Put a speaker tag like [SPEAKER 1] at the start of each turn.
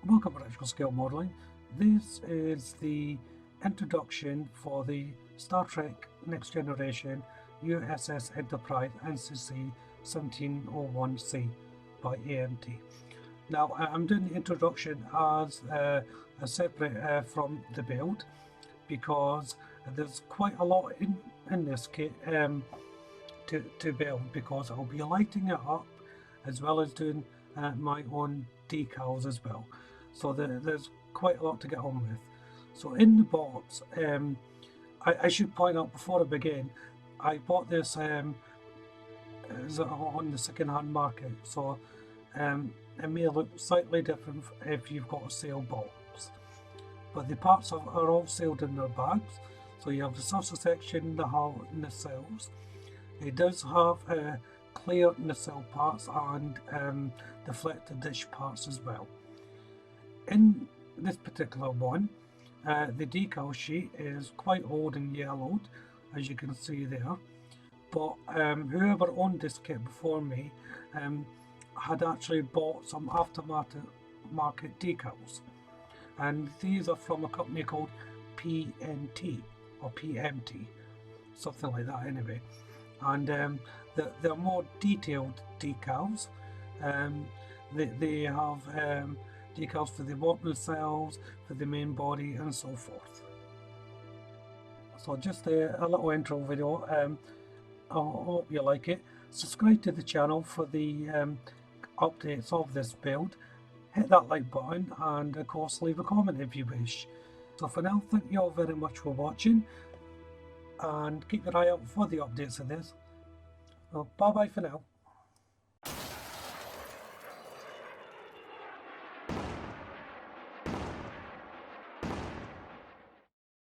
[SPEAKER 1] Welcome to Actual Scale Modelling. This is the introduction for the Star Trek Next Generation USS Enterprise NNC 1701C by AMT. Now I'm doing the introduction as a separate from the build because there's quite a lot in this kit to build, because I'll be lighting it up as well as doing my own decals as well. So there's quite a lot to get on with. So in the box, I should point out before I begin, I bought this on the second-hand market, so it may look slightly different if you've got a sale box, but the parts are all sealed in their bags. So you have the saucer section, the hull, and the cells. It does have clear nacelle parts and deflector dish parts as well. In this particular one, the decal sheet is quite old and yellowed, as you can see there, but whoever owned this kit before me had actually bought some aftermarket decals, and these are from a company called PNT or PMT, something like that anyway, and they're more detailed decals. They have decals for the warp nacelles, for the main body, and so forth. So just a little intro video. I hope you like it. Subscribe to the channel for the updates of this build. Hit that like button, and of course leave a comment if you wish. So for now, thank you all very much for watching, and keep your eye out for the updates of this. Well, bye bye for now.